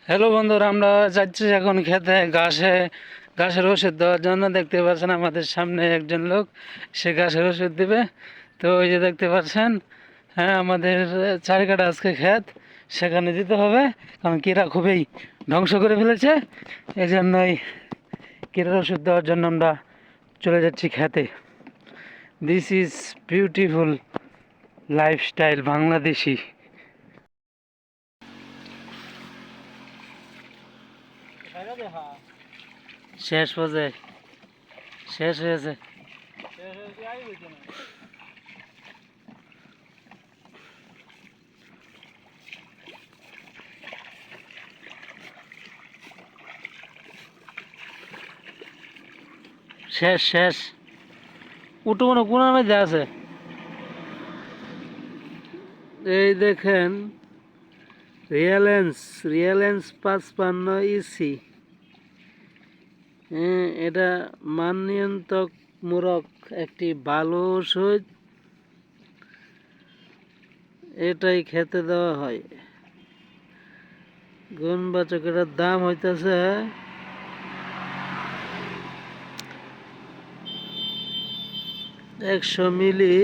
Hello বন্ধুরা, আমরা যাচ্ছি এখন খেতে ঘাসের ওষুধ দেওয়ার জন্য। দেখতে পাচ্ছেন আমাদের সামনে একজন লোক, সে ঘাসের ওষুধ দিবে। তো ওই যে দেখতে পাচ্ছেন, হ্যাঁ, আমাদের চারিকাটা আজকে ক্ষেত, সেখানে দিতে হবে, কারণ কীরা খুবই ধ্বংস করে ফেলেছে। এই জন্যই কীরার ওষুধ দেওয়ার জন্য আমরা চলে যাচ্ছি খেতে। This is beautiful lifestyle Bangladeshi. শেষ পর্যায়ে শেষ হয়েছে। শেষ শেষ উঠু মনে কোনার মধ্যে আছে। এই দেখেন, রিয়েলেন্স 55 ইসি। এটা মান নিয়ন্ত্রক মূলক একটি ভালো ওষুধ। এটাই খেতে দেওয়া হয়। গুণবাচক, এটার দাম হইতেছে 100 মিলি।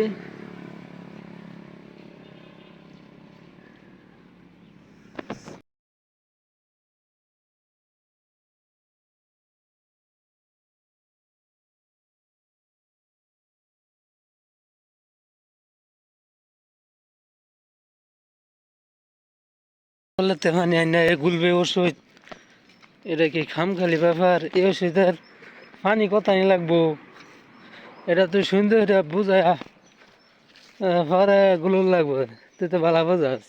বললে তেমানি আইনা গুলবে ওষুধ, এটা কি খামখালি ব্যাপার? এই ওষুধের পানি কথাই লাগবো, এটা তুই সুন্দর এটা বুঝায় পরে গুলো লাগবে, তুই তো ভালো বোঝাস।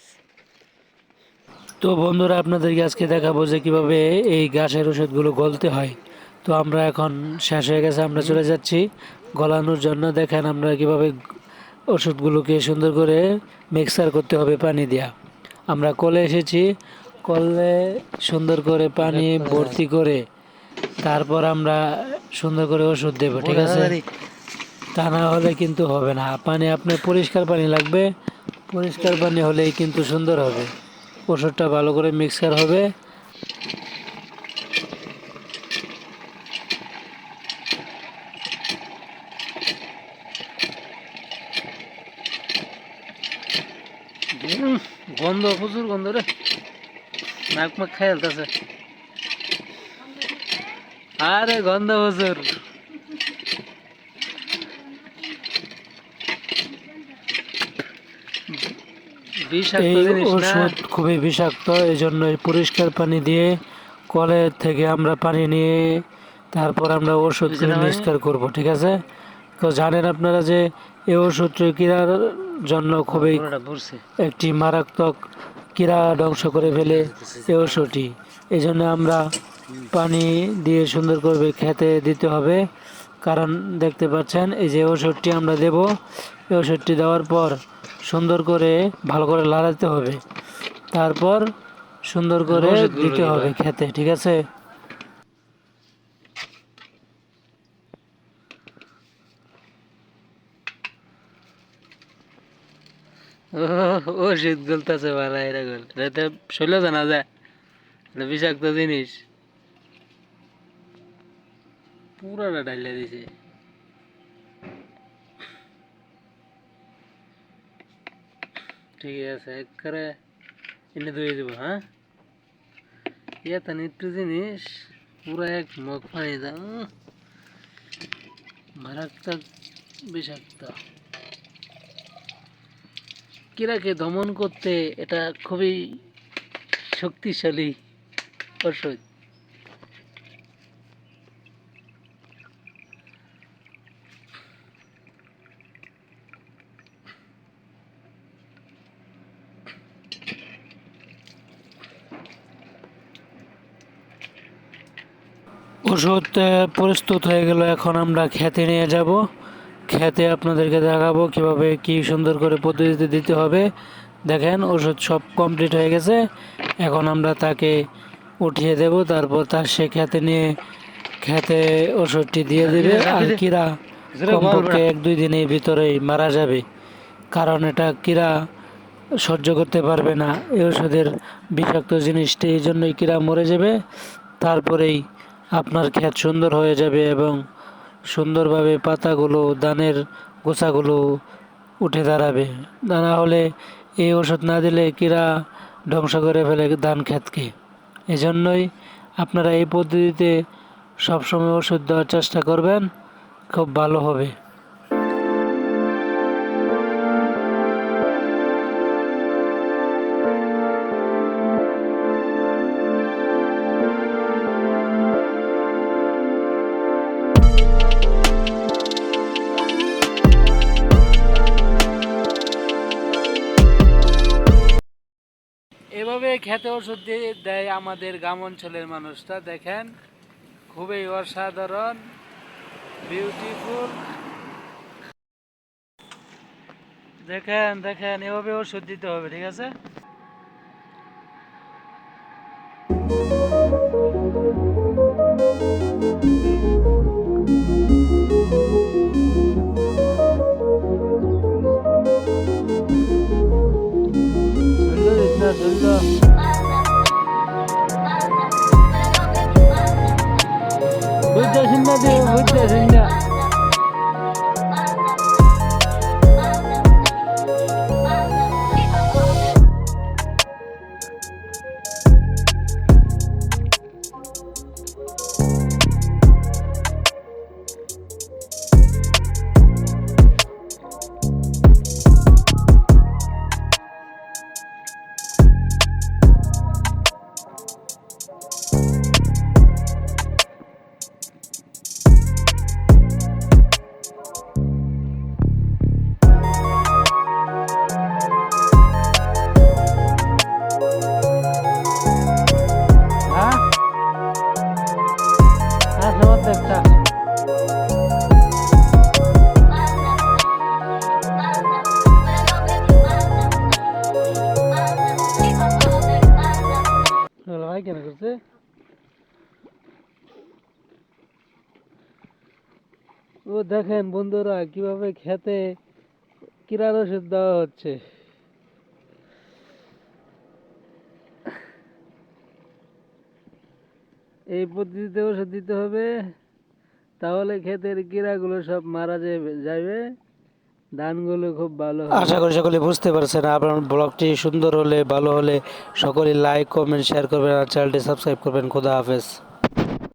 তো বন্ধুরা, আপনাদেরকে আজকে দেখাবো যে কিভাবে এই ঘাসের ওষুধগুলো গলতে হয়। তো আমরা এখন শেষ হয়ে গেছে, আমরা চলে যাচ্ছি গলানোর জন্য। দেখেন আমরা কিভাবে ওষুধগুলোকে সুন্দর করে মিক্সার করতে হবে পানি দিয়া। আমরা কলে এসেছি, কলে সুন্দর করে পানি ভর্তি করে তারপর আমরা সুন্দর করে ওষুধ দেব, ঠিক আছে? তা না হলে কিন্তু হবে না। পানি আপনার পরিষ্কার পানি লাগবে, পরিষ্কার পানি হলেই কিন্তু সুন্দর হবে, ওষুধটা ভালো করে মিক্সার হবে। গন্ধ, প্রচুর গন্ধ রে, নাক মাক খেয়ালতেছে। আরে গন্ধ প্রচুর। এই ওষুধ খুবই বিষাক্ত, এই জন্য পরিষ্কার পানি দিয়ে কলের থেকে আমরা পানি নিয়ে তারপর আমরা ওষুধ মিক্সার করব, ঠিক আছে? তো জানেন আপনারা যে এই ওষুধটি কীড়ার জন্য খুবই একটি মারাত্মক, কীড়া ধ্বংস করে ফেলে এই ওষুধটি। এই জন্য আমরা পানি দিয়ে সুন্দর করে খেতে দিতে হবে। কারণ দেখতে পাচ্ছেন, এই যে ওষুধটি আমরা দেব, এই ওষুধটি দেওয়ার পর সুন্দর করে ভালো করে লাড়াতে হবে, তারপর সুন্দর করে দিতে হবে খেতে, ঠিক আছে? ওষুধ গলতেছে ভালো, এরা গল, এটা শৈল জানা যায়, এটা বিষাক্ত জিনিস। পুরাটা ডাইলে দিছে। ঠিক আছে, একবারে এনে ধুয়ে দেবো। হ্যাঁ, এটা একটু জিনিস পুরা এক মগ পানি দাও, মারাত্মক বিষাক্ত। কীড়াকে দমন করতে এটা খুবই শক্তিশালী ওষুধ। ওষুধ প্রস্তুত হয়ে গেল, এখন আমরা খেতে নিয়ে যাব। খেতে আপনাদেরকে দেখাবো কিভাবে কি সুন্দর করে পদ্ধতিতে দিতে হবে। দেখেন, ওষুধ সব কমপ্লিট হয়ে গেছে, এখন আমরা তাকে উঠিয়ে দেব, তারপর তার সে খেতে নিয়ে খেতে ওষুধটি দিয়ে দেবে। আর কীরা কমপক্ষে 1-2 দিনের ভিতরেই মারা যাবে, কারণ এটা কীরা সহ্য করতে পারবে না এই ওষুধের বিষাক্ত জিনিসটি, এই জন্যই কীরা মরে যাবে। তারপরেই আপনার ক্ষেত সুন্দর হয়ে যাবে এবং সুন্দরভাবে পাতাগুলো, ধানের গোছাগুলো উঠে দাঁড়াবে। তা না হলে এই ওষুধ না দিলে কীরা ধ্বংস করে ফেলে ধান ক্ষেতকে। এজন্যই আপনারা এই পদ্ধতিতে সবসময় ওষুধ দেওয়ার চেষ্টা করবেন, খুব ভালো হবে। এভাবে খেতে ওষুধ দিয়ে দেয় আমাদের গ্রাম অঞ্চলের মানুষটা। দেখেন, খুবই অসাধারণ, বিউটিফুল। দেখেন দেখেন, এভাবে ওষুধ দিতে হবে, ঠিক আছে। বুঝতেছেন না, বুঝতেছেন না। হ্যাঁ, একটা ভাই কেন করছে। ও দেখেন বন্ধুরা, কিভাবে খেতে কিরার ওষুধ দেওয়া হচ্ছে। এই পদ্ধতিতে ওষুধ দিতে হবে, তাহলে ক্ষেতের কীড়াগুলো সব মারা যাবে, ধানগুলো খুব ভালো হবে। আশা করি সকলে বুঝতে পারছেন। আপনার ব্লগটি সুন্দর হলে, ভালো হলে সকলে লাইক, কমেন্ট, শেয়ার করবেন আর চ্যানেলটি সাবস্ক্রাইব করবেন। খোদা হাফেজ।